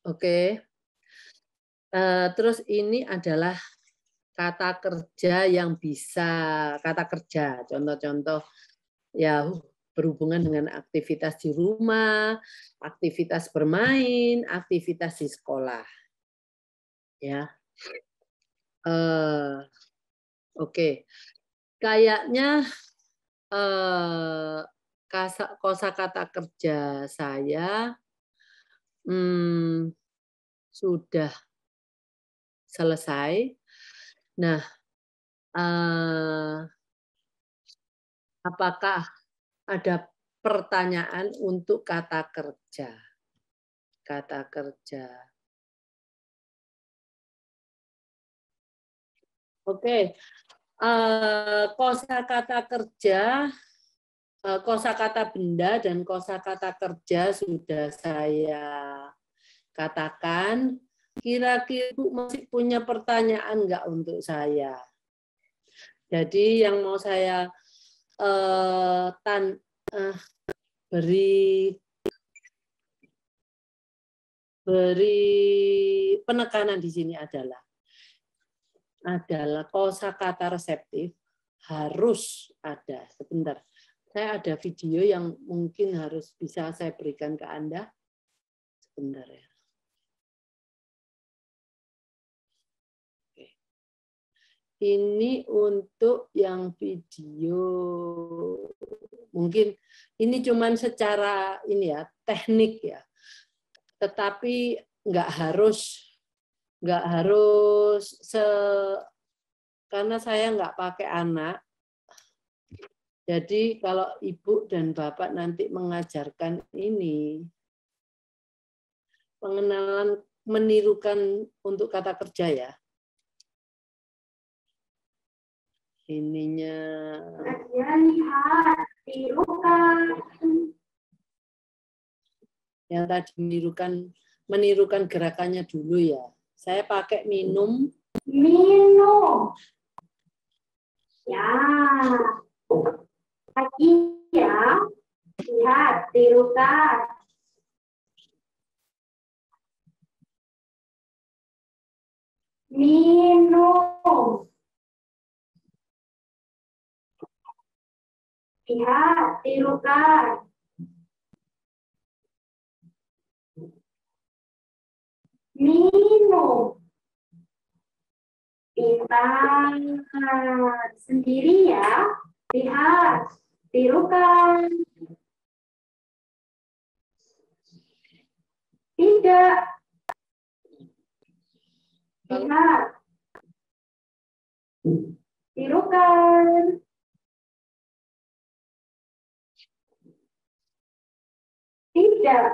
Oke. Terus ini adalah kata kerja yang bisa, kata kerja, contoh-contoh ya berhubungan dengan aktivitas di rumah, aktivitas bermain, aktivitas di sekolah. Ya. Oke. Kayaknya kosakata kerja saya sudah selesai. Nah, apakah ada pertanyaan untuk kata kerja? Kata kerja. Oke. Kosakata kerja, kosakata benda dan kosakata kerja sudah saya katakan. Kira-kira Ibu masih punya pertanyaan nggak untuk saya? Jadi yang mau saya beri penekanan di sini adalah kosakata reseptif harus ada. Sebentar, saya ada video yang mungkin harus bisa saya berikan ke Anda. Sebentar ya. Ini untuk yang video, mungkin ini cuman secara ini ya teknik ya, tetapi nggak harus karena saya nggak pakai anak. Jadi kalau ibu dan bapak nanti mengajarkan ini, pengenalan menirukan untuk kata kerja ya. Ininya. Lihat, tirukan. Yang tadi menirukan gerakannya dulu ya. Saya pakai minum. Minum. Ya. Lagi ya. Lihat, tirukan. Minum. Lihat, tirukan. Minum. Pintar. Sendiri ya. Lihat, tirukan. Tidak. Lihat. Tirukan. Tidak.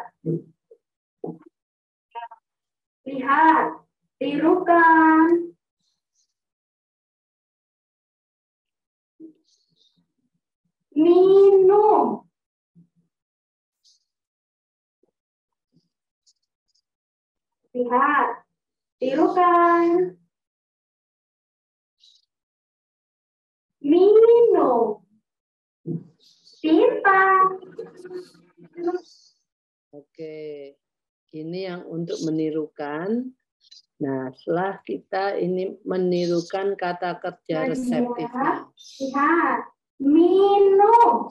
Lihat. Tirukan. Minum. Lihat. Tirukan. Minum. Pintar. Oke. Ini yang untuk menirukan. Nah, setelah kita ini menirukan kata kerja reseptifnya. Lihat. Minum.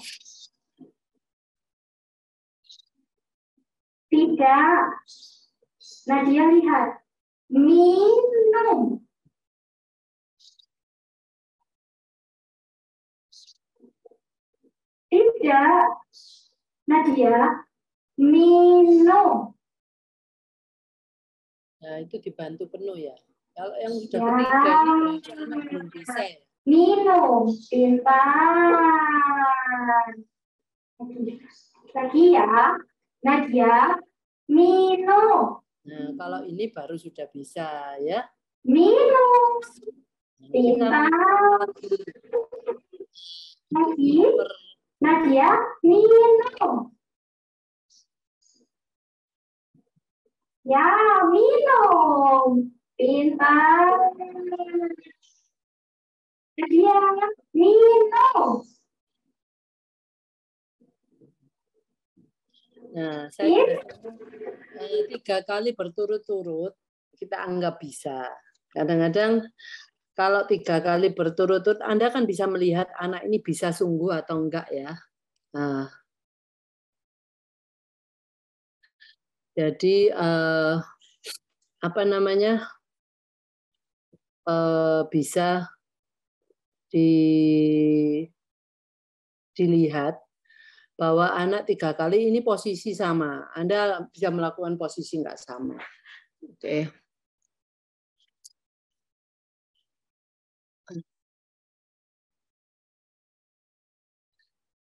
Tidak. Nadia lihat. Minum. Tidak. Nadia. Minum. Nah, itu dibantu penuh ya. Kalau yang sudah ketiga ini belum bisa ya. Minum. Pintar. Lagi ya. Nadia. Minum. Nah, kalau ini baru sudah bisa ya. Minum. Pintar. Lagi. Nadia. Minum. Ya, minum. Pintar. Nadia. Minum. Nah, saya 3 kali berturut-turut kita anggap bisa. Kadang-kadang kalau 3 kali berturut-turut, Anda kan bisa melihat anak ini bisa sungguh atau enggak ya. Nah, jadi apa namanya bisa dilihat bahwa anak 3 kali ini posisi sama. Anda bisa melakukan posisi enggak sama. Oke.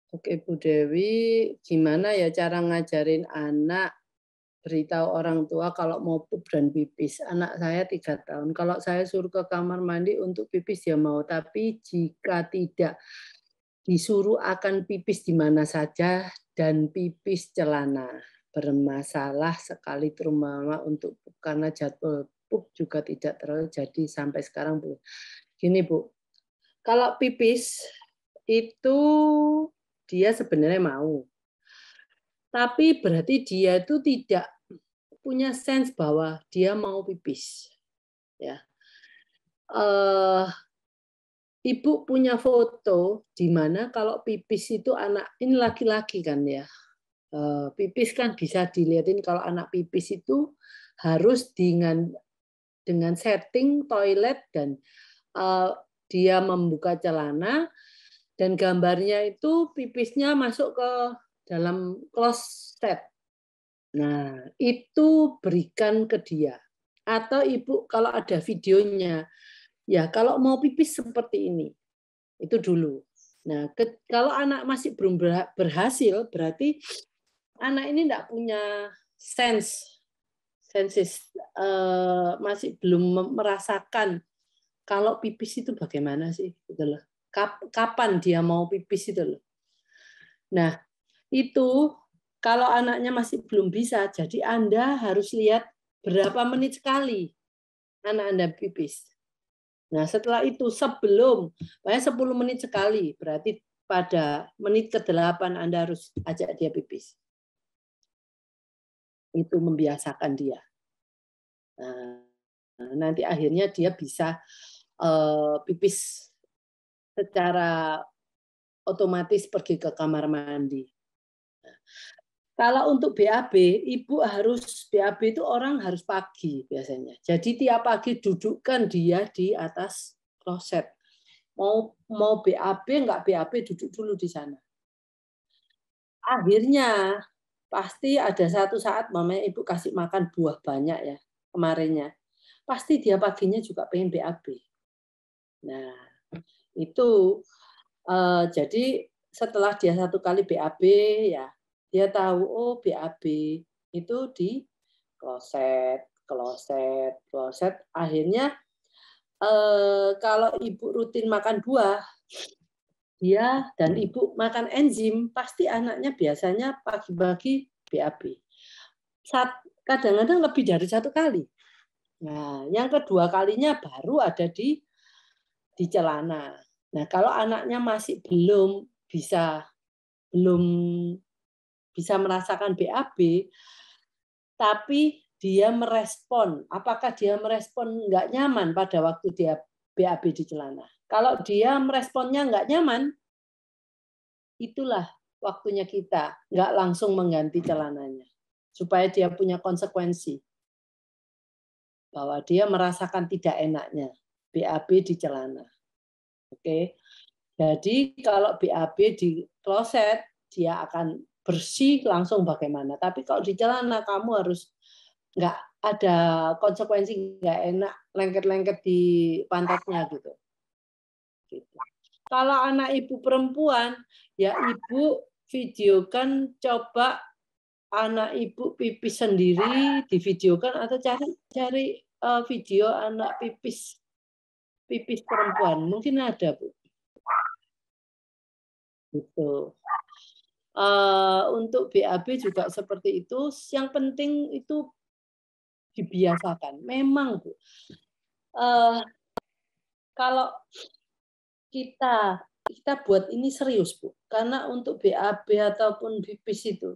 Oke, Bu Dewi, gimana ya cara ngajarin anak beritahu orang tua kalau mau pup dan pipis? Anak saya 3 tahun. Kalau saya suruh ke kamar mandi untuk pipis dia mau, tapi jika tidak disuruh akan pipis di mana saja dan pipis celana. Bermasalah sekali terutama untuk pup karena jadwal pup juga tidak terlalu jadi sampai sekarang, Bu. Gini, Bu. Kalau pipis itu dia sebenarnya mau. Tapi berarti dia itu tidak punya sense bahwa dia mau pipis. Ya. Ibu punya foto di mana kalau pipis itu anak ini laki-laki kan ya. Pipis kan bisa dilihatin kalau anak pipis itu harus dengan setting toilet dan dia membuka celana dan gambarnya itu pipisnya masuk ke dalam kloset. Nah, itu berikan ke dia. Atau ibu kalau ada videonya, ya kalau mau pipis seperti ini, itu dulu. Nah, kalau anak masih belum berhasil, berarti anak ini tidak punya senses, masih belum merasakan kalau pipis itu bagaimana sih, gitu loh. Kapan dia mau pipis itu loh. Nah, itu kalau anaknya masih belum bisa, jadi Anda harus lihat berapa menit sekali anak Anda pipis. Nah, setelah itu sebelum, pokoknya 10 menit sekali, berarti pada menit ke-8 Anda harus ajak dia pipis. Itu membiasakan dia. Nah, nanti akhirnya dia bisa pipis secara otomatis pergi ke kamar mandi. Kalau untuk BAB, ibu harus BAB itu orang harus pagi biasanya. Jadi tiap pagi dudukkan dia di atas kloset. Mau BAB enggak BAB duduk dulu di sana. Akhirnya pasti ada satu saat mamanya ibu kasih makan buah banyak ya kemarinnya. Pasti dia paginya juga pengen BAB. Nah, itu jadi setelah dia 1 kali BAB ya dia tahu oh BAB itu di kloset, kloset, kloset. Akhirnya kalau ibu rutin makan buah, dia dan ibu makan enzim, pasti anaknya biasanya pagi-pagi BAB. Kadang-kadang lebih dari 1 kali. Nah, yang kedua kalinya baru ada di celana. Nah, kalau anaknya masih belum bisa merasakan BAB, tapi dia merespon. Apakah dia merespon nggak nyaman pada waktu dia BAB di celana? Kalau dia meresponnya nggak nyaman, itulah waktunya kita nggak langsung mengganti celananya. Supaya dia punya konsekuensi. Bahwa dia merasakan tidak enaknya BAB di celana. Oke. Jadi kalau BAB di kloset, dia akan bersih langsung bagaimana. Tapi kalau di celana kamu harus nggak ada konsekuensi nggak enak lengket-lengket di pantatnya gitu. Kalau anak ibu perempuan, ya ibu videokan coba anak ibu pipis sendiri divideokan atau cari video anak pipis perempuan mungkin ada Bu. Gitu. Untuk BAB juga seperti itu. Yang penting itu dibiasakan. Memang Bu, kalau kita buat ini serius Bu, karena untuk BAB ataupun pipis itu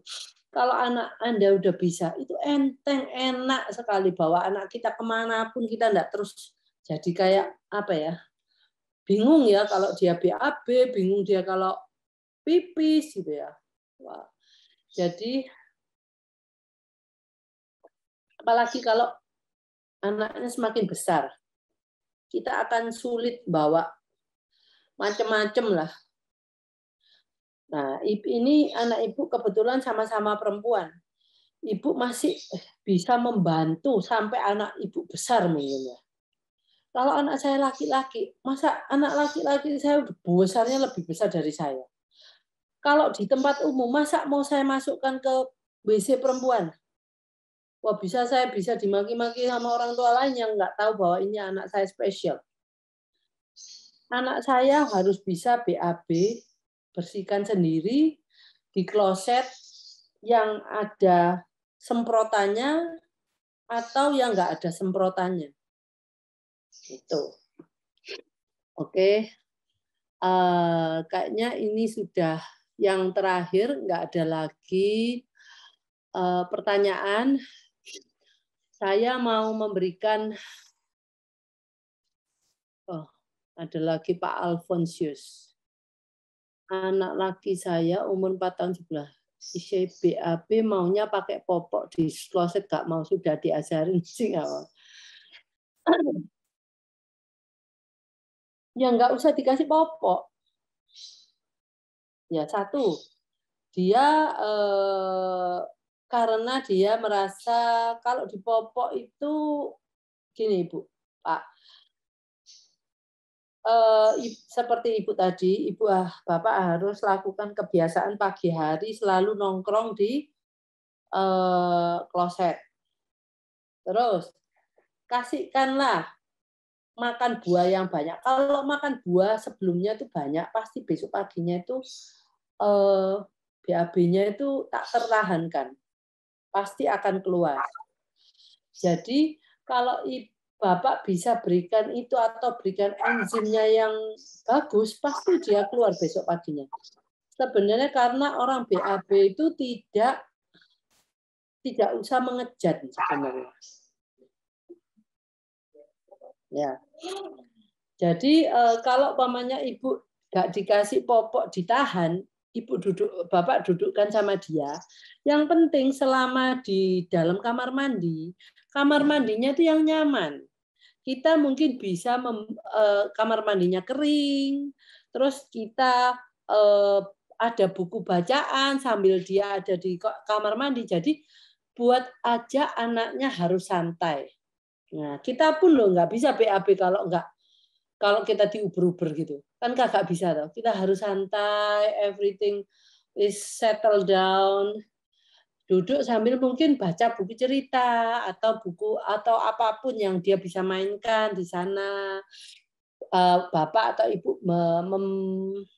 Kalau anak Anda udah bisa, itu enteng, enak sekali bawa anak kita kemanapun, kita enggak terus jadi kayak apa ya, bingung ya kalau dia BAB, bingung dia kalau pipis gitu ya. Wah. Jadi apalagi kalau anaknya semakin besar, kita akan sulit bawa macam-macam lah. Nah, ini anak ibu kebetulan sama-sama perempuan. Ibu masih bisa membantu sampai anak ibu besar mungkin ya. Kalau anak saya laki-laki, masa anak laki-laki saya besarnya lebih besar dari saya. Kalau di tempat umum, masa mau saya masukkan ke WC perempuan? Wah, saya bisa dimaki-maki sama orang tua lain yang nggak tahu bahwa ini anak saya spesial. Anak saya harus bisa BAB, bersihkan sendiri, di kloset yang ada semprotannya atau yang nggak ada semprotannya. Gitu. Oke. Kayaknya ini sudah yang terakhir, nggak ada lagi pertanyaan. Saya mau memberikan, ada lagi Pak Alfonsius. Anak laki saya umur 4 tahun sebelah. Isi BAB maunya pakai popok di kloset, nggak mau, sudah diajarin sih nggak mau. Ya nggak usah dikasih popok. Ya satu, dia karena dia merasa kalau dipopok itu gini Ibu, Pak, seperti Ibu tadi, Ibu Bapak harus lakukan kebiasaan pagi hari selalu nongkrong di kloset. Terus kasihkanlah makan buah yang banyak. Kalau makan buah sebelumnya itu banyak, pasti besok paginya itu BAB-nya itu tak tertahankan. Pasti akan keluar. Jadi kalau Bapak bisa berikan itu atau berikan enzimnya yang bagus, pasti dia keluar besok paginya. Sebenarnya karena orang BAB itu tidak usah mengejat sebenarnya. Ya. Jadi kalau pamannya Ibu nggak dikasih popok ditahan, Bapak dudukkan sama dia. Yang penting selama di dalam kamar mandinya itu yang nyaman. Kita mungkin bisa kamar mandinya kering, terus kita ada buku bacaan sambil dia ada di kamar mandi. Jadi buat aja anaknya harus santai. Nah, kita pun loh nggak bisa BAB kalau kita diuber-uber gitu. Kan kagak bisa loh. Kita harus santai, everything is settle down. Duduk sambil mungkin baca buku cerita atau buku atau apapun yang dia bisa mainkan di sana. Bapak atau Ibu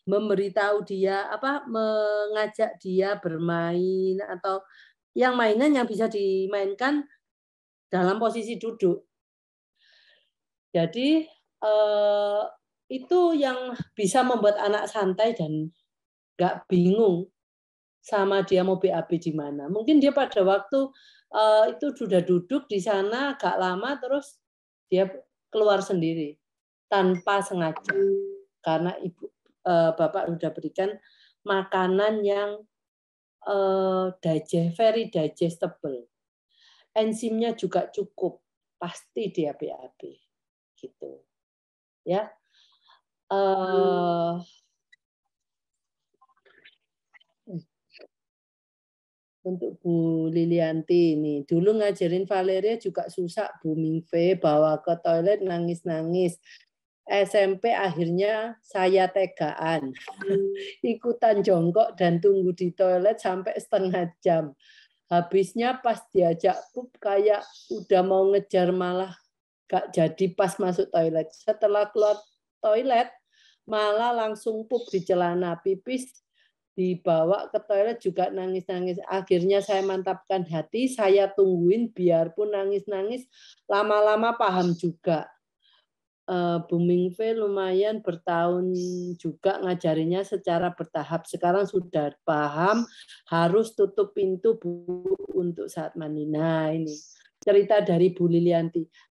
memberitahu dia mengajak dia bermain atau yang mainan yang bisa dimainkan dalam posisi duduk. Jadi itu yang bisa membuat anak santai dan nggak bingung sama dia mau BAB di mana. Mungkin dia pada waktu itu sudah duduk di sana agak lama, terus dia keluar sendiri tanpa sengaja karena Bapak sudah berikan makanan yang very digestible. Enzimnya juga cukup, pasti dia BAB gitu. Ya. Untuk Bu Lilianti ini, dulu ngajarin Valeria juga susah, Bu Mingve, bawa ke toilet nangis-nangis. SMP akhirnya saya tegaan, ikutan jongkok dan tunggu di toilet sampai setengah jam. Habisnya pas diajak pup kayak udah mau ngejar malah gak jadi pas masuk toilet. Setelah keluar toilet malah langsung pup di celana, pipis dibawa ke toilet juga nangis-nangis. Akhirnya saya mantapkan hati, saya tungguin biarpun nangis-nangis, lama-lama paham juga. Bu Mingve lumayan bertahun juga ngajarinya secara bertahap. Sekarang sudah paham harus tutup pintu Bu untuk saat mandi. Nah, ini cerita dari Bu Lilianti.